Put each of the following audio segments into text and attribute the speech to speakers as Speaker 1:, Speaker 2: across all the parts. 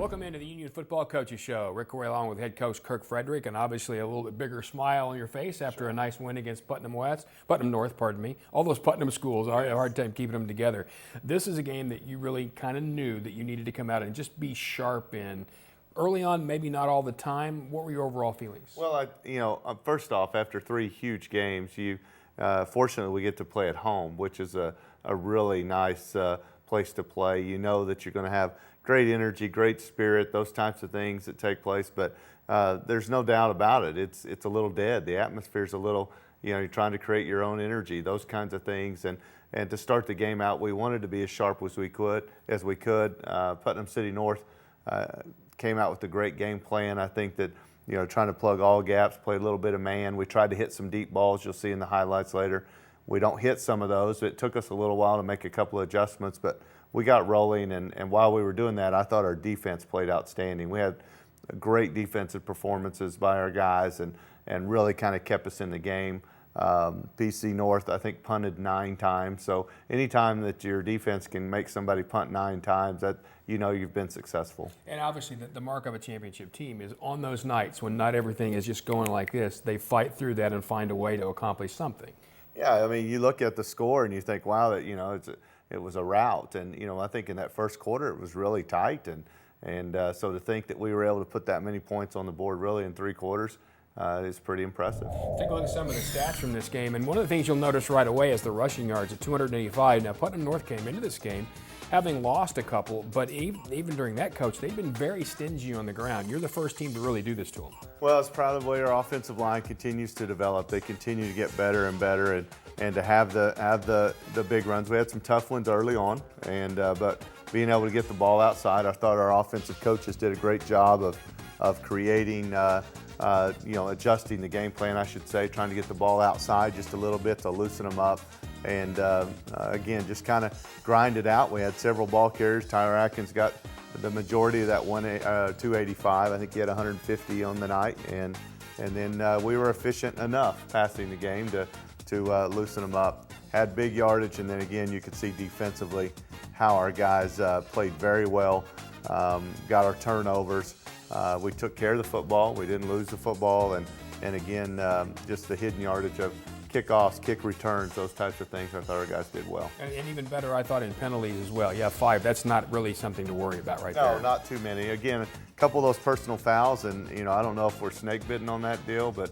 Speaker 1: Welcome into the Union Football Coaches Show. Rick Corey along with head coach Kirk Frederick, and obviously a little bit bigger smile on your face after a nice win against Putnam North, pardon me. All those Putnam schools are a hard time keeping them together. This is a game that you really kind of knew that you needed to come out and just be sharp in. Early on, maybe not all the time. What were your overall feelings?
Speaker 2: Well, first off, after 3 huge games, fortunately we get to play at home, which is a really nice place to play. You know that you're going to have great energy, great spirit, those types of things that take place. But there's no doubt about it. It's a little dead. The atmosphere's a little, you're trying to create your own energy, those kinds of things. And to start the game out, we wanted to be as sharp as we could. Putnam City North came out with a great game plan. I think that, trying to plug all gaps, play a little bit of man. We tried to hit some deep balls. You'll see in the highlights later. We don't hit some of those. It took us a little while to make a couple of adjustments, but we got rolling, and while we were doing that, I thought our defense played outstanding. We had great defensive performances by our guys and really kind of kept us in the game. PC North, I think, punted 9 times. So anytime that your defense can make somebody punt 9 times, that you've been successful.
Speaker 1: And obviously the mark of a championship team is on those nights when not everything is just going like this, they fight through that and find a way to accomplish something.
Speaker 2: Yeah, I mean, you look at the score and you think, wow, that it was a rout, and I think in that first quarter it was really tight, and so to think that we were able to put that many points on the board really in 3 quarters is pretty impressive.
Speaker 1: Take a look at some of the stats from this game, and one of the things you'll notice right away is the rushing yards at 285. Now Putnam North came into this game having lost a couple, but even during that, Coach, they've been very stingy on the ground. You're the first team to really do this to them.
Speaker 2: Well, it's probably the way our offensive line continues to develop. They continue to get better and better, and to have the big runs. We had some tough ones early on, but being able to get the ball outside, I thought our offensive coaches did a great job of creating, adjusting the game plan, I should say, trying to get the ball outside just a little bit to loosen them up. And again, just kind of grind it out. We had several ball carriers. Tyler Atkins got the majority of that 285. I think he had 150 on the night, and then we were efficient enough passing the game to loosen them up. Had big yardage, and then again, you could see defensively how our guys played very well. Got our turnovers. We took care of the football. We didn't lose the football, and again, just the hidden yardage of kickoffs, kick returns, those types of things, I thought our guys did well.
Speaker 1: And even better, I thought, in penalties as well. Yeah, 5, that's not really something to worry about there.
Speaker 2: No, not too many. Again, a couple of those personal fouls, and I don't know if we're snake bitten on that deal, but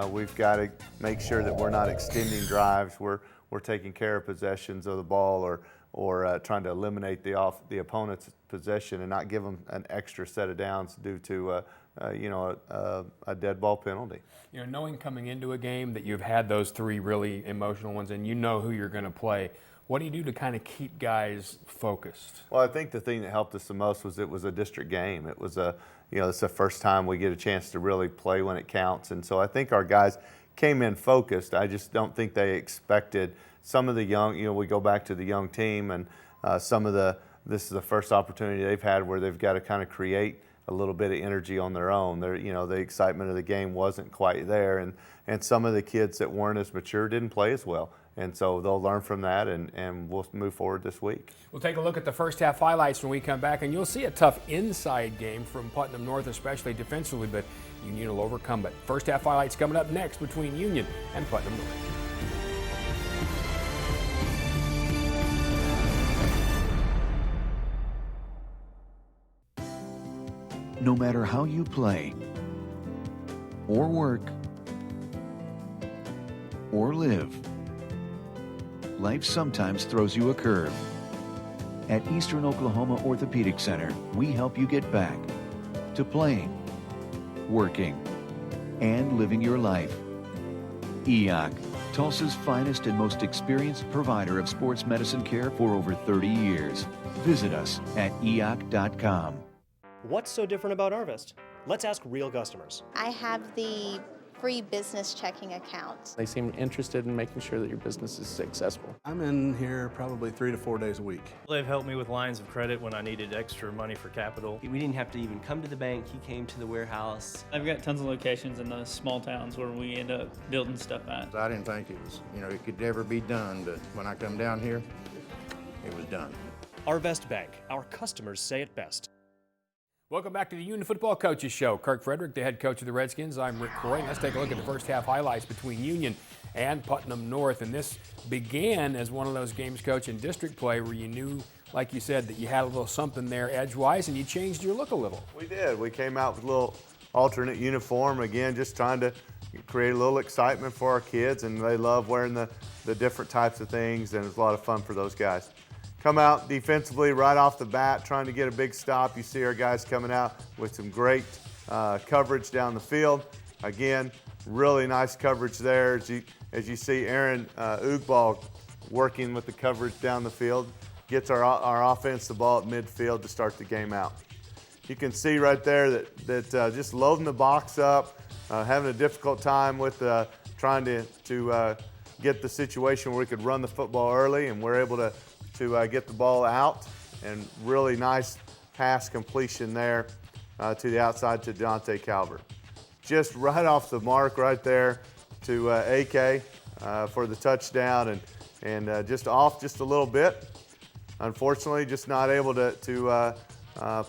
Speaker 2: we've got to make sure that we're not extending drives. We're taking care of possessions of the ball or trying to eliminate the opponent's possession and not give them an extra set of downs due to a dead ball penalty.
Speaker 1: Knowing coming into a game that you've had those 3 really emotional ones and you know who you're going to play, what do you do to kind of keep guys focused?
Speaker 2: Well, I think the thing that helped us the most was it was a district game. It was it's the first time we get a chance to really play when it counts, and so I think our guys came in focused. I just don't think they expected some of the young. We go back to the young team, and this is the first opportunity they've had where they've got to kind of create a little bit of energy on their own. The excitement of the game wasn't quite there, and some of the kids that weren't as mature didn't play as well. And so they'll learn from that, and we'll move forward this week.
Speaker 1: We'll take a look at the first half highlights when we come back, and you'll see a tough inside game from Putnam North, especially defensively, but Union will overcome it. First half highlights coming up next between Union and Putnam North.
Speaker 3: No matter how you play, or work, or live, life sometimes throws you a curve. At Eastern Oklahoma Orthopedic Center, we help you get back to playing, working, and living your life. EOC, Tulsa's finest and most experienced provider of sports medicine care for over 30 years. Visit us at eoc.com.
Speaker 4: What's so different about Arvest? Let's ask real customers.
Speaker 5: I have the free business checking account.
Speaker 6: They seem interested in making sure that your business is successful.
Speaker 7: I'm in here probably 3 to 4 days a week.
Speaker 8: They've helped me with lines of credit when I needed extra money for capital.
Speaker 9: We didn't have to even come to the bank. He came to the warehouse.
Speaker 10: I've got tons of locations in the small towns where we end up building stuff at.
Speaker 11: I didn't think it was, it could ever be done, but when I come down here, it was done.
Speaker 4: Arvest Bank, our customers say it best.
Speaker 1: Welcome back to the Union Football Coaches Show. Kirk Frederick, the head coach of the Redskins. I'm Rick Croy. Let's take a look at the first half highlights between Union and Putnam North. And this began as one of those games, Coach, in district play where you knew, like you said, that you had a little something there edgewise and you changed your look a little.
Speaker 2: We did. We came out with a little alternate uniform, again, just trying to create a little excitement for our kids, and they love wearing the different types of things, and it's a lot of fun for those guys. Come out defensively right off the bat, trying to get a big stop. You see our guys coming out with some great coverage down the field. Again, really nice coverage there. As you see Aaron Ugbal working with the coverage down the field, gets our offense the ball at midfield to start the game out. You can see right there that just loading the box up, having a difficult time with trying to get the situation where we could run the football early, and we're able to get the ball out, and really nice pass completion there to the outside to Dante Calvert. Just right off the mark right there to AK for the touchdown, and just off just a little bit. Unfortunately, just not able to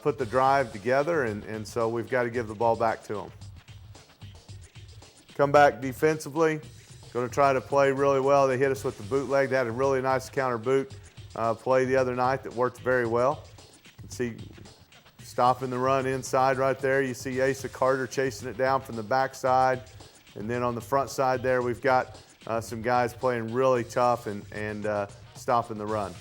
Speaker 2: put the drive together, and so we've got to give the ball back to them. Come back defensively, going to try to play really well. They hit us with the bootleg. They had a really nice counter boot play the other night that worked very well. You can see stopping the run inside right there. You see Asa Carter chasing it down from the backside. And then on the front side there, we've got some guys playing really tough and stopping the run.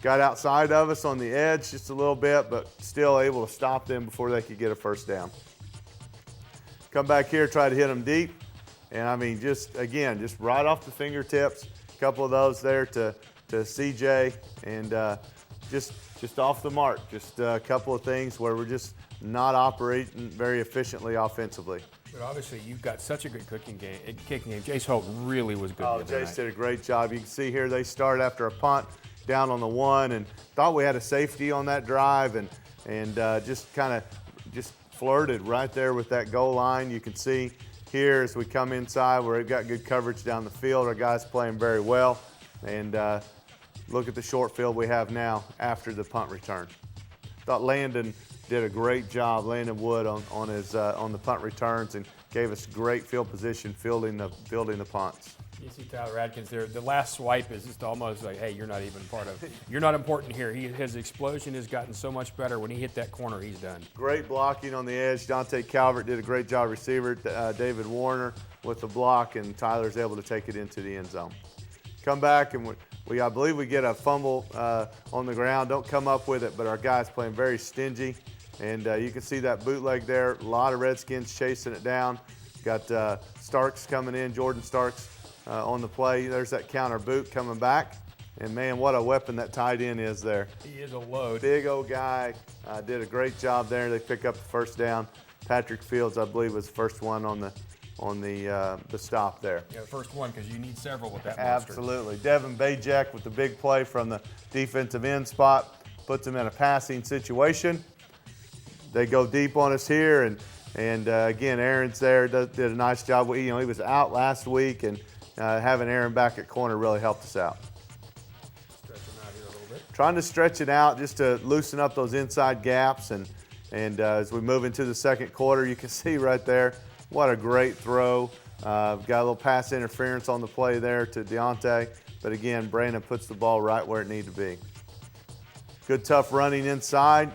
Speaker 2: Got outside of us on the edge just a little bit, but still able to stop them before they could get a first down. Come back here, try to hit them deep. And I mean, just right off the fingertips, a couple of those there to CJ, and just off the mark. Just a couple of things where we're just not operating very efficiently offensively.
Speaker 1: But obviously, you've got such a good kicking game. Jace Holt really was good.
Speaker 2: Oh, Jace did a great job. You can see here they start after a punt down on the 1, and thought we had a safety on that drive, and just kind of flirted right there with that goal line. You can see here as we come inside where we've got good coverage down the field. Our guys playing very well, and look at the short field we have now after the punt return. Thought Landon did a great job, Landon Wood, on the punt returns, and gave us great field position fielding the punts.
Speaker 1: You see Tyler Adkins there. The last swipe is just almost like, hey, you're not even part of it. You're not important here. His explosion has gotten so much better. When he hit that corner, he's done.
Speaker 2: Great blocking on the edge. Dante Calvert did a great job receiver. David Warner with the block, and Tyler's able to take it into the end zone. Come back, and I believe we get a fumble on the ground. Don't come up with it, but our guys playing very stingy. And you can see that bootleg there. A lot of Redskins chasing it down. Got Starks coming in, Jordan Starks on the play. There's that counter boot coming back. And, man, what a weapon that tight end is there.
Speaker 1: He is a load.
Speaker 2: Big old guy. Did a great job there. They pick up the first down. Patrick Fields, I believe, was the first one on the stop there.
Speaker 1: Yeah, the first one, because you need several with that monster.
Speaker 2: Absolutely. Devin Bajek with the big play from the defensive end spot. Puts him in a passing situation. They go deep on us here, and again, Aaron's there, did a nice job. He was out last week, and having Aaron back at corner really helped us out.
Speaker 1: Stretch him out here a little bit.
Speaker 2: Trying to stretch it out just to loosen up those inside gaps, and as we move into the second quarter, you can see right there, what a great throw. Got a little pass interference on the play there to Deontay, but again, Brandon puts the ball right where it needed to be. Good tough running inside.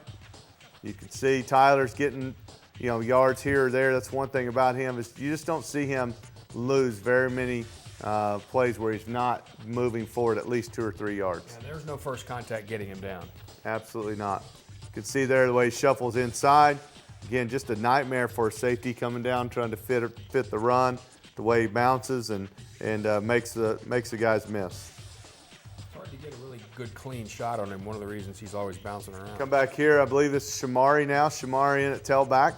Speaker 2: You can see Tyler's getting, yards here or there. That's one thing about him, is you just don't see him lose very many plays where he's not moving forward at least 2 or 3 yards.
Speaker 1: Yeah, there's no first contact getting him down.
Speaker 2: Absolutely not. You can see there the way he shuffles inside. Again, just a nightmare for a safety coming down, trying to fit the run, the way he bounces and makes the guys miss.
Speaker 1: It's hard to get a really good, clean shot on him. One of the reasons he's always bouncing around.
Speaker 2: Come back here. I believe this is Shamari now. Shamari in at tailback.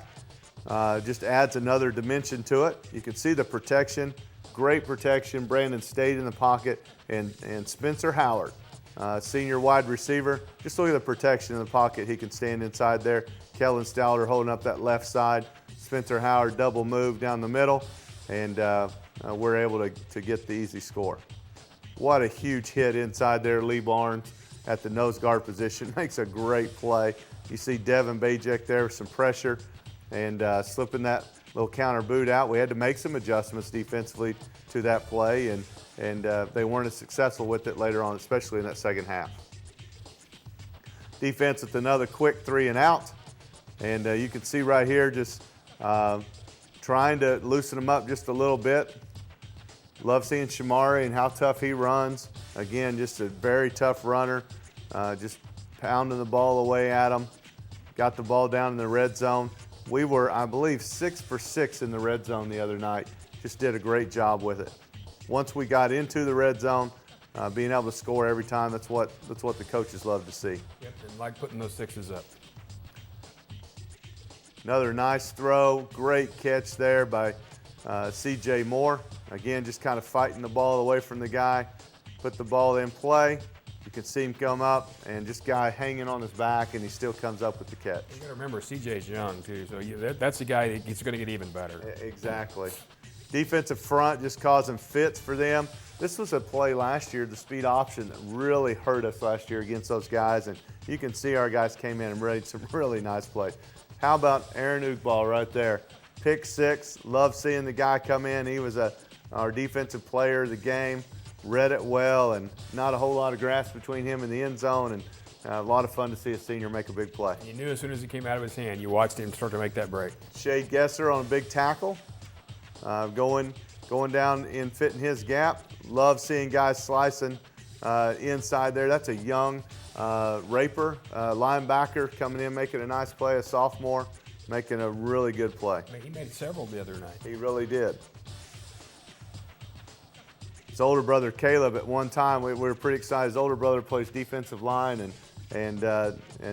Speaker 2: Just adds another dimension to it. You can see the protection. Great protection. Brandon stayed in the pocket. And Spencer Howard, senior wide receiver. Just look at the protection in the pocket. He can stand inside there. Kellen Stouter holding up that left side. Spencer Howard double move down the middle. And we're able to get the easy score. What a huge hit inside there, Lee Barnes. at the nose guard position, makes a great play. You see Devin Bajek there with some pressure and slipping that little counter boot out. We had to make some adjustments defensively to that play, and they weren't as successful with it later on, especially in that second half. Defense with another quick 3 and out, and you can see right here just trying to loosen them up just a little bit. Love seeing Shamari and how tough he runs. Again, just a very tough runner, just pounding the ball away at him. Got the ball down in the red zone. We were, I believe, 6 for 6 in the red zone the other night. Just did a great job with it. Once we got into the red zone, being able to score every time, that's what the coaches love to see.
Speaker 1: Yep, and like putting those 6s up.
Speaker 2: Another nice throw, great catch there by C.J. Moore. Again, just kind of fighting the ball away from the guy. Put the ball in play. You can see him come up, and just guy hanging on his back, and he still comes up with the catch.
Speaker 1: You got to remember, C.J.'s young too, so that's the guy that's going to get even better.
Speaker 2: Exactly. Defensive front just causing fits for them. This was a play last year, the speed option, that really hurt us last year against those guys, and you can see our guys came in and made some really nice plays. How about Aaron Ugball right there? Pick 6. Love seeing the guy come in. He was our defensive player of the game. Read it well, and not a whole lot of grass between him and the end zone, and a lot of fun to see a senior make a big play.
Speaker 1: You knew as soon as it came out of his hand, you watched him start to make that break.
Speaker 2: Shade Gesser on a big tackle, going down and fitting his gap. Love seeing guys slicing inside there. That's a young Raper, linebacker coming in, making a nice play, a sophomore, making a really good play.
Speaker 1: I mean, he made several the other night.
Speaker 2: He really did. His older brother Caleb, at one time, we were pretty excited. His older brother plays defensive line, and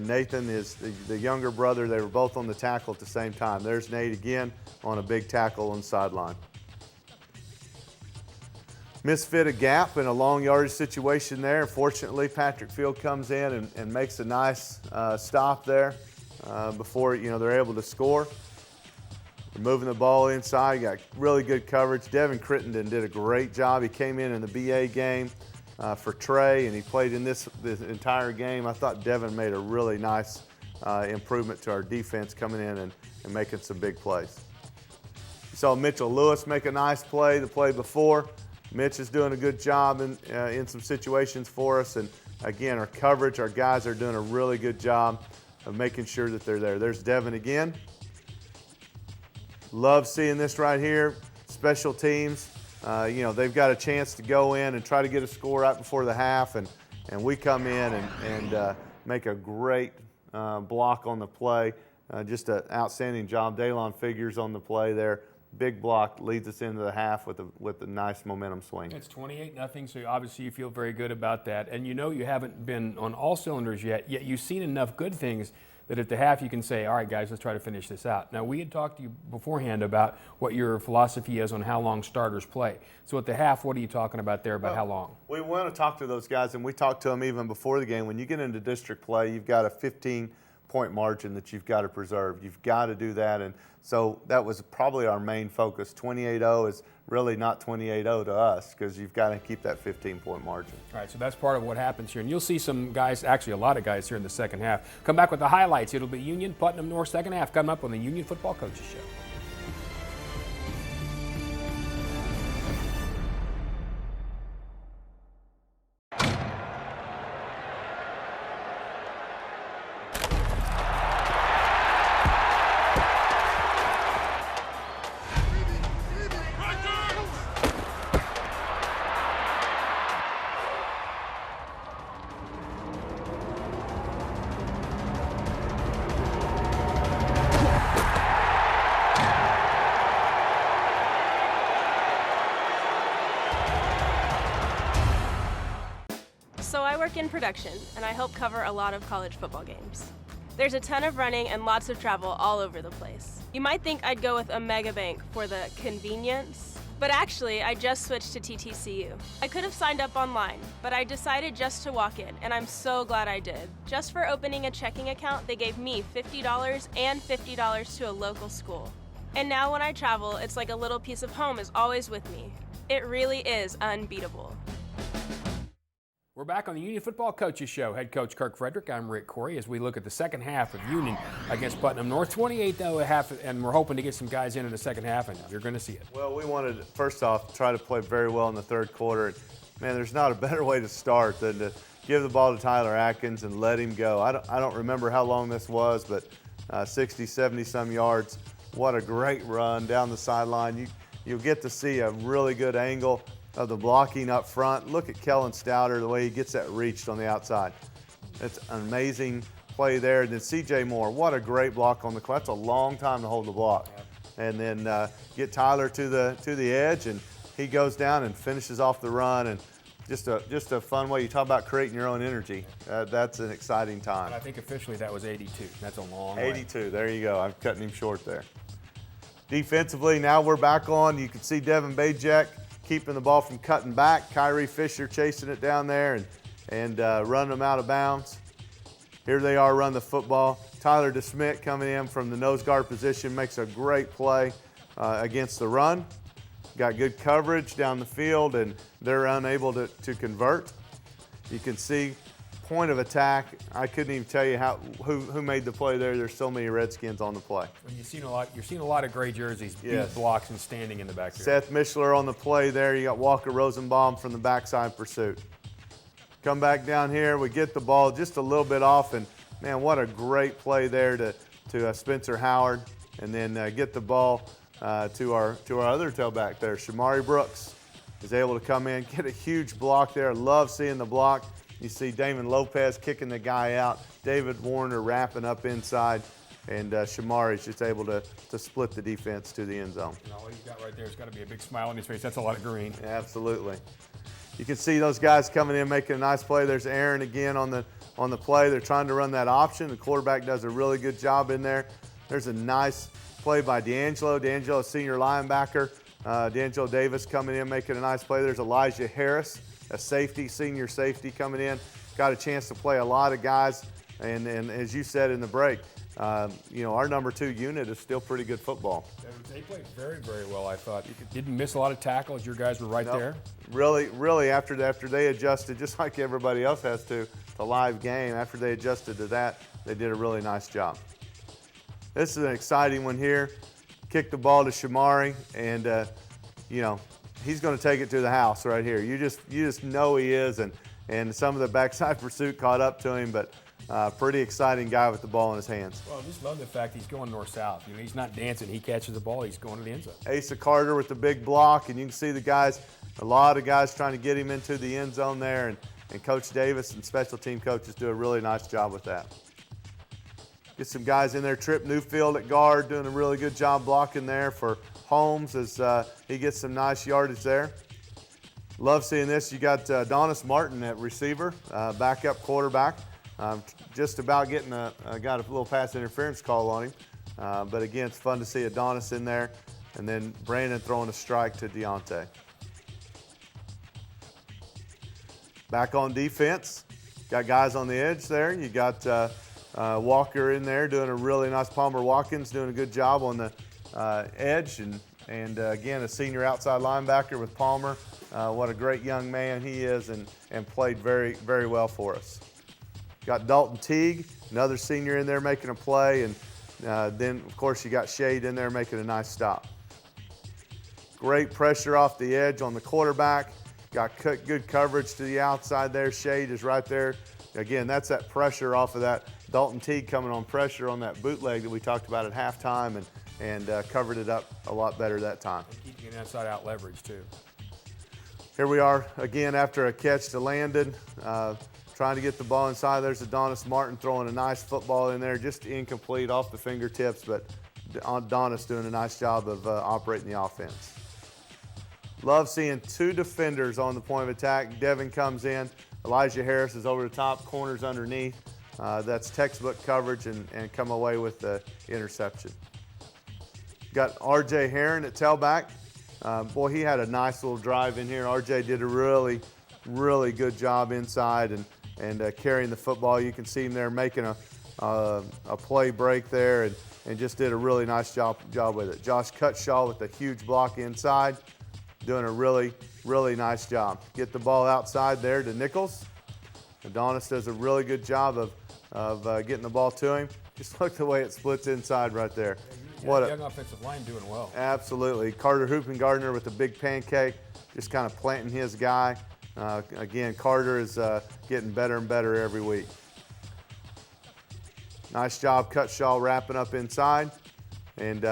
Speaker 2: Nathan is the younger brother. They were both on the tackle at the same time. There's Nate again on a big tackle on the sideline. Misfit a gap in a long yardage situation there. Fortunately, Patrick Field comes in and makes a nice stop there before they're able to score. They're moving the ball inside. Got really good coverage. Devin Crittenden did a great job. He came in the BA game for Trey, and he played in this entire game. I thought Devin made a really nice improvement to our defense coming in and making some big plays. You saw Mitchell Lewis make a nice play the play before. Mitch is doing a good job in some situations for us. And again, our coverage, our guys are doing a really good job of making sure that they're there. There's Devin again. Love seeing this right here. Special teams, they've got a chance to go in and try to get a score right before the half. And we come in and make a great block on the play. Just an outstanding job. Daylon Figures on the play there. Big block leads us into the half with a nice momentum swing.
Speaker 1: It's 28-0, so obviously you feel very good about that. And you haven't been on all cylinders yet you've seen enough good things that at the half you can say, all right, guys, let's try to finish this out. Now, we had talked to you beforehand about what your philosophy is on how long starters play. So at the half, what are you talking about there about how long?
Speaker 2: We want to talk to those guys, and we talked to them even before the game. When you get into district play, you've got a 15-point margin that you've got to preserve. You've got to do that, and so that was probably our main focus. 28-0 is really not 28-0 to us because you've got to keep that 15-point margin.
Speaker 1: All right, so that's part of what happens here. And you'll see some guys, actually a lot of guys here in the second half. Come back with the highlights. It'll be Union, Putnam North second half coming up on the Union Football Coaches Show.
Speaker 12: So I work in production, and I help cover a lot of college football games. There's a ton of running and lots of travel all over the place. You might think I'd go with a mega bank for the convenience, but actually I just switched to TTCU. I could have signed up online, but I decided just to walk in, and I'm so glad I did. Just for opening a checking account, they gave me $50 and $50 to a local school. And now when I travel, it's like a little piece of home is always with me. It really is unbeatable.
Speaker 1: We're back on the Union Football Coaches Show. Head coach Kirk Frederick, I'm Rick Corey, as we look at the second half of Union against Putnam North. 28 though a half, and we're hoping to get some guys in the second half, and you're going to see it.
Speaker 2: Well, we wanted to, first off, try to play very well in the third quarter. Man, there's not a better way to start than to give the ball to Tyler Atkins and let him go. I don't remember how long this was, but 60, 70 some yards. What a great run down the sideline. You'll get to see a really good angle of the blocking up front. Look at Kellen Stouter, the way he gets that reached on the outside. It's an amazing play there. And then C.J. Moore, what a great block on the clutch. That's a long time to hold the block. And then get Tyler to the edge, and he goes down and finishes off the run. And just a fun way. You talk about creating your own energy. That's an exciting time.
Speaker 1: And I think officially that was 82. That's a long way.
Speaker 2: 82, there you go. I'm cutting him short there. Defensively, now we're back on. You can see Devin Bajek keeping the ball from cutting back. Kyrie Fisher chasing it down there and running them out of bounds. Here they are running the football. Tyler DeSmit coming in from the nose guard position makes a great play against the run. Got good coverage down the field, and they're unable to convert. You can see point of attack. I couldn't even tell you who made the play there. There's so many Redskins on the play.
Speaker 1: Well, you're seeing a lot of gray jerseys, beat blocks, and standing in the back there.
Speaker 2: Seth Mishler on the play there. You got Walker Rosenbaum from the backside pursuit. Come back down here. We get the ball just a little bit off, and man, what a great play there to Spencer Howard, and then get the ball to our other tailback there. Shamari Brooks is able to come in, get a huge block there. Love seeing the block. You see Damon Lopez kicking the guy out, David Warner wrapping up inside, and Shamari's just able to split the defense to the end zone.
Speaker 1: And all he's got right there has got to be a big smile on his face. That's a lot of green.
Speaker 2: Yeah, absolutely. You can see those guys coming in making a nice play. There's Aaron again on the play. They're trying to run that option. The quarterback does a really good job in there. There's a nice play by D'Angelo. D'Angelo, senior linebacker. D'Angelo Davis coming in making a nice play. There's Elijah Harris, a safety, senior safety coming in. Got a chance to play a lot of guys. And as you said in the break, our number 2 unit is still pretty good football.
Speaker 1: They played very, very well, I thought. You didn't miss a lot of tackles. Your guys were right there.
Speaker 2: Really, after they adjusted, just like everybody else has to live game, after they adjusted to that, they did a really nice job. This is an exciting one here. Kick the ball to Shamari, and he's going to take it to the house right here. You just know he is, and some of the backside pursuit caught up to him, but pretty exciting guy with the ball in his hands.
Speaker 1: Well, I just love the fact he's going north-south. He's not dancing. He catches the ball. He's going to the end zone.
Speaker 2: Asa Carter with the big block, and you can see a lot of guys trying to get him into the end zone there, and Coach Davis and special team coaches do a really nice job with that. Get some guys in there. Trip Newfield at guard doing a really good job blocking there for Holmes as he gets some nice yardage there. Love seeing this. You got Adonis Martin at receiver, backup quarterback. Just about getting got a little pass interference call on him. But again, it's fun to see Adonis in there. And then Brandon throwing a strike to Deontay. Back on defense. Got guys on the edge there. You got Walker in there doing a really nice. Palmer Watkins doing a good job on the edge. And again, a senior outside linebacker with Palmer. What a great young man he is and played very, very well for us. Got Dalton Teague, another senior in there making a play. And then, of course, you got Shade in there making a nice stop. Great pressure off the edge on the quarterback. Got good coverage to the outside there. Shade is right there. Again, that's that pressure off of that. Dalton Teague coming on pressure on that bootleg that we talked about at halftime and covered it up a lot better that time.
Speaker 1: And keeping an inside-out leverage, too.
Speaker 2: Here we are again after a catch to Landon. Trying to get the ball inside. There's Adonis Martin throwing a nice football in there, just incomplete off the fingertips, but Adonis doing a nice job of operating the offense. Love seeing 2 defenders on the point of attack. Devin comes in. Elijah Harris is over the top, corners underneath. That's textbook coverage and come away with the interception. Got R.J. Herron at tailback. Boy, he had a nice little drive in here. R.J. did a really, really good job inside and carrying the football. You can see him there making a play break there and just did a really nice job with it. Josh Cutshaw with a huge block inside, doing a really, really nice job. Get the ball outside there to Nichols. Adonis does a really good job of getting the ball to him. Just look the way it splits inside right there.
Speaker 1: Yeah,
Speaker 2: What a
Speaker 1: young offensive line doing well.
Speaker 2: Absolutely. Carter Hoopengardner with a big pancake, just kind of planting his guy. Again, Carter is getting better and better every week. Nice job, Cutshaw wrapping up inside. And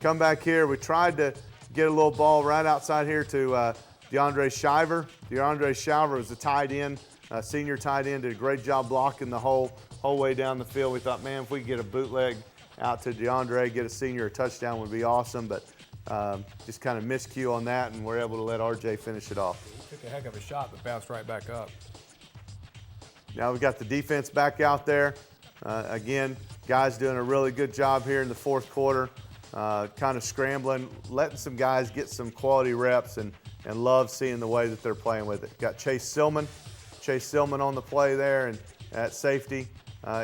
Speaker 2: come back here. We tried to get a little ball right outside here to DeAndre Shiver. DeAndre Shiver was a tight end, senior tight end, did a great job blocking the whole way down the field. We thought, man, if we could get a bootleg out to DeAndre, get a senior a touchdown would be awesome, but just kind of miscue on that, and we're able to let RJ finish it off.
Speaker 1: He took a heck of a shot, but bounced right back up.
Speaker 2: Now we've got the defense back out there. Again, guys doing a really good job here in the fourth quarter, kind of scrambling, letting some guys get some quality reps, and love seeing the way that they're playing with it. Got Chase Silman on the play there, and at safety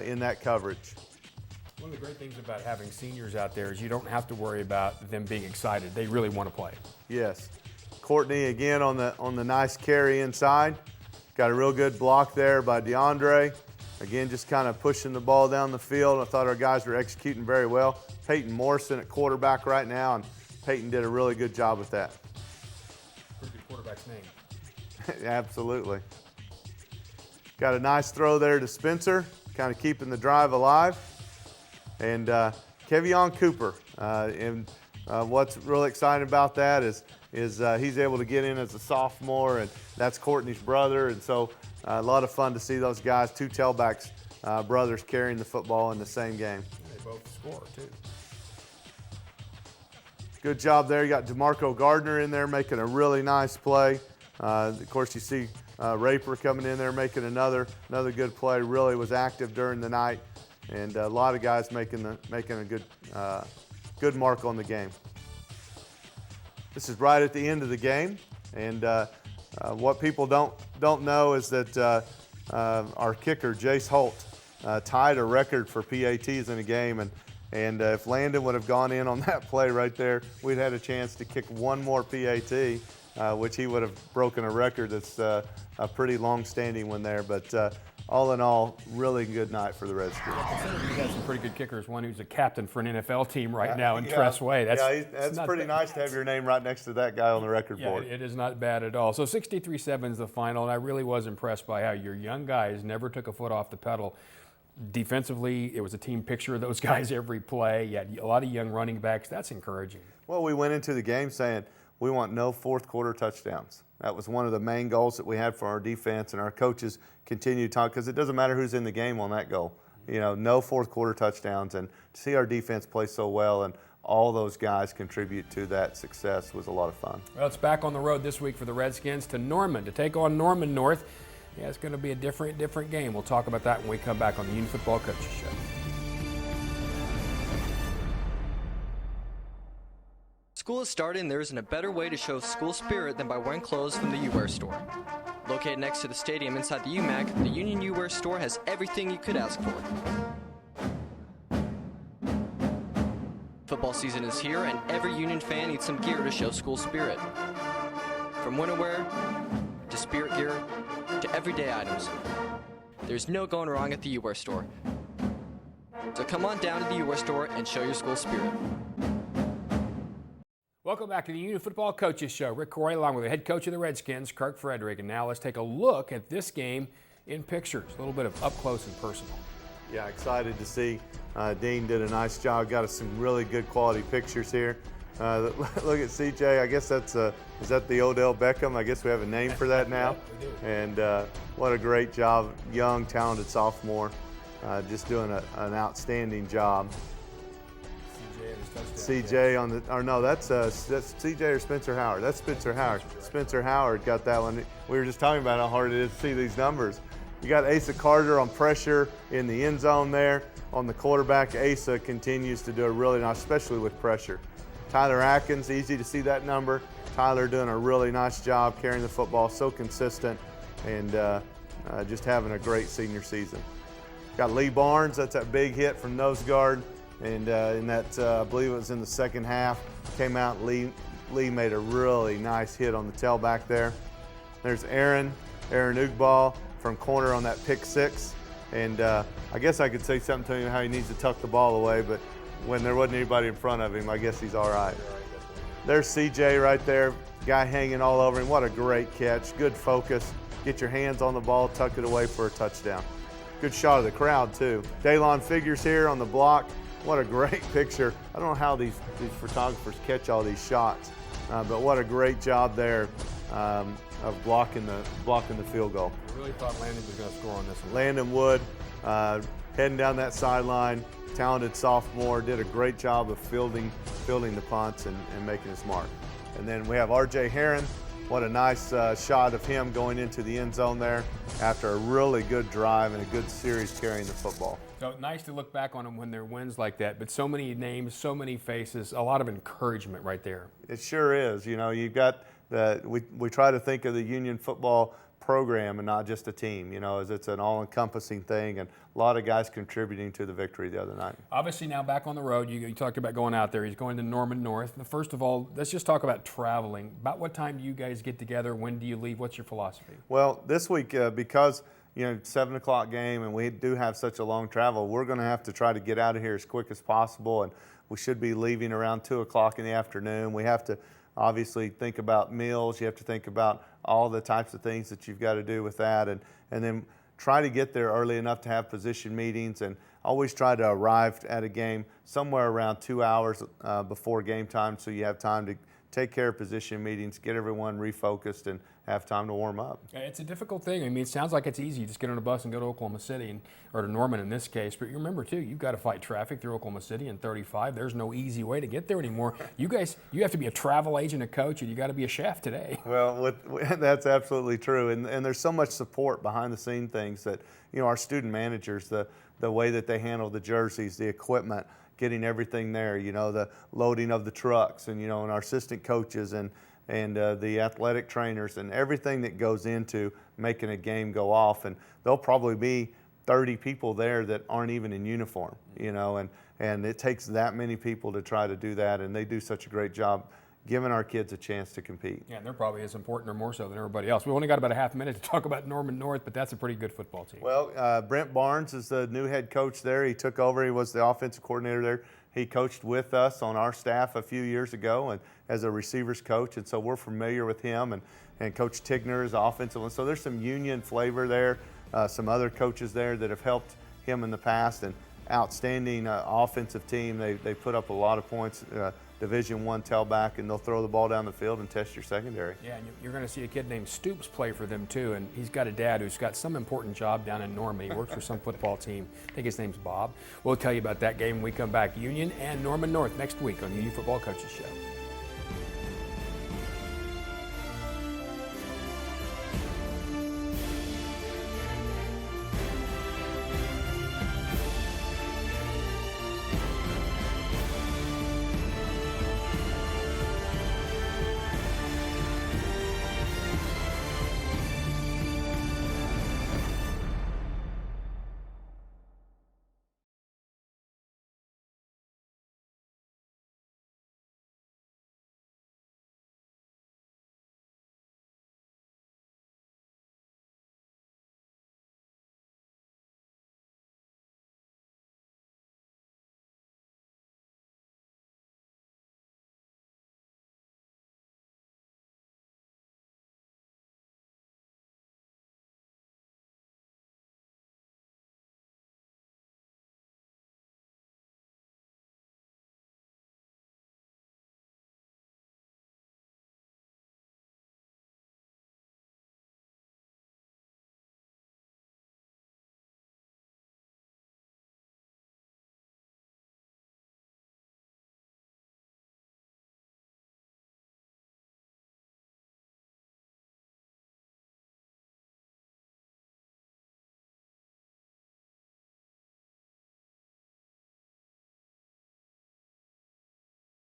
Speaker 2: in that coverage.
Speaker 1: One of the great things about having seniors out there is you don't have to worry about them being excited. They really want to play.
Speaker 2: Yes. Courtney again on the nice carry inside. Got a real good block there by DeAndre. Again, just kind of pushing the ball down the field. I thought our guys were executing very well. Peyton Morrison at quarterback right now, and Peyton did a really good job with that.
Speaker 1: Pretty good quarterback's name.
Speaker 2: Absolutely. Got a nice throw there to Spencer, kind of keeping the drive alive. And Kevion Cooper. And what's really exciting about that is he's able to get in as a sophomore, and that's Courtney's brother. And so a lot of fun to see those guys, two tailbacks, brothers carrying the football in the same game.
Speaker 1: They both score, too.
Speaker 2: Good job there. You got DeMarco Gardner in there making a really nice play. Of course, you see Raper coming in there making another good play. Really was active during the night, and a lot of guys making a good mark on the game. This is right at the end of the game, and what people don't know is that our kicker Jace Holt tied a record for PATs in a game, and if Landon would have gone in on that play right there, we'd had a chance to kick one more PAT, which he would have broken a record that's a pretty long-standing one there. But all in all, really good night for the Redskins.
Speaker 1: We've had some pretty good kickers. One who's a captain for an NFL team right now in Tress Way.
Speaker 2: That's pretty nice to have your name right next to that guy on the record board.
Speaker 1: It is not bad at all. So 63-7 is the final, and I really was impressed by how your young guys never took a foot off the pedal. Defensively, it was a team picture of those guys every play. You had a lot of young running backs. That's encouraging.
Speaker 2: Well, we went into the game saying we want no fourth quarter touchdowns. That was one of the main goals that we had for our defense, and our coaches continue to talk, because it doesn't matter who's in the game on that goal. You know, no fourth quarter touchdowns, and to see our defense play so well and all those guys contribute to that success was a lot of fun.
Speaker 1: Well, it's back on the road this week for the Redskins to Norman to take on Norman North. Yeah, it's going to be a different game. We'll talk about that when we come back on the Union Football Coaches Show.
Speaker 13: School is starting, and there isn't a better way to show school spirit than by wearing clothes from the U-Wear store. Located next to the stadium inside the UMAC, the Union U-Wear store has everything you could ask for. Football season is here, and every Union fan needs some gear to show school spirit. From winter wear to spirit gear to everyday items, there's no going wrong at the U-Wear store. So come on down to the U-Wear store and show your school spirit.
Speaker 1: Welcome back to the Union Football Coaches Show. Rick Corey along with the head coach of the Redskins, Kirk Frederick. And now let's take a look at this game in pictures, a little bit of up close and personal.
Speaker 2: Yeah, excited to see. Dean did a nice job. Got us some really good quality pictures here. Look at CJ. I guess that's is that the Odell Beckham? I guess we have a name for that now.
Speaker 1: Yeah, we do.
Speaker 2: And what a great job, young, talented sophomore, just doing an outstanding job. CJ on the, or no, that's CJ or Spencer Howard. That's Spencer Howard. Spencer Howard got that one. We were just talking about how hard it is to see these numbers. You got Asa Carter on pressure in the end zone there. On the quarterback, Asa continues to do a really nice, especially with pressure. Tyler Atkins, easy to see that number. Tyler doing a really nice job carrying the football, so consistent, and just having a great senior season. Got Lee Barnes, that's that big hit from nose guard. And in that, I believe it was in the second half, came out, Lee made a really nice hit on the tailback there. There's Aaron Ugball from corner on that pick six. And I guess I could say something to him how he needs to tuck the ball away, but when there wasn't anybody in front of him, I guess he's all right. There's CJ right there, guy hanging all over him. What a great catch, good focus. Get your hands on the ball, tuck it away for a touchdown. Good shot of the crowd too. Daylon Figures here on the block. What a great picture. I don't know how these photographers catch all these shots, but what a great job there of blocking the field goal.
Speaker 1: I really thought Landon was going to score on this one.
Speaker 2: Landon Wood heading down that sideline, talented sophomore, did a great job of fielding the punts and making his mark. And then we have RJ Herron. What a nice shot of him going into the end zone there after a really good drive and a good series carrying the football.
Speaker 1: So nice to look back on them when they're wins like that, but so many names, so many faces, a lot of encouragement right there.
Speaker 2: It sure is. You know, you've got we try to think of the Union football program and not just a team, you know, as it's an all-encompassing thing, and a lot of guys contributing to the victory the other night.
Speaker 1: Obviously now back on the road, you talked about going out there. He's going to Norman North. First of all, let's just talk about traveling. About what time do you guys get together? When do you leave? What's your philosophy?
Speaker 2: Well, this week, because, you know, 7 o'clock game and we do have such a long travel, we're going to have to try to get out of here as quick as possible, and we should be leaving around 2 o'clock in the afternoon. We have to obviously think about meals. You have to think about all the types of things that you've got to do with that, and then try to get there early enough to have position meetings, and always try to arrive at a game somewhere around 2 hours before game time, so you have time to take care of position meetings, get everyone refocused, and have time to warm up.
Speaker 1: It's a difficult thing. I mean, it sounds like it's easy. You just get on a bus and go to Oklahoma City, or to Norman in this case. But you remember, too, you've got to fight traffic through Oklahoma City in 35. There's no easy way to get there anymore. You guys, you have to be a travel agent, a coach, and you got to be a chef today.
Speaker 2: Well, that's absolutely true. And there's so much support behind the scene things that, you know, our student managers, the way that they handle the jerseys, the equipment, getting everything there, you know, the loading of the trucks, and, you know, and our assistant coaches and the athletic trainers and everything that goes into making a game go off. And there'll probably be 30 people there that aren't even in uniform, you know, and it takes that many people to try to do that, and they do such a great job giving our kids a chance to compete.
Speaker 1: Yeah, and they're probably as important or more so than everybody else. We've only got about a half minute to talk about Norman North, but that's a pretty good football team.
Speaker 2: Well, Brent Barnes is the new head coach there. He took over. He was the offensive coordinator there. He coached with us on our staff a few years ago and as a receivers coach, and so we're familiar with him, and Coach Tigner is offensive. And so there's some Union flavor there, some other coaches there that have helped him in the past, and outstanding offensive team. They put up a lot of points. Division I tailback, and they'll throw the ball down the field and test your secondary.
Speaker 1: Yeah, and you're going to see a kid named Stoops play for them too, and he's got a dad who's got some important job down in Norman. He works for some football team. I think his name's Bob. We'll tell you about that game when we come back. Union and Norman North next week on the Union Football Coaches Show.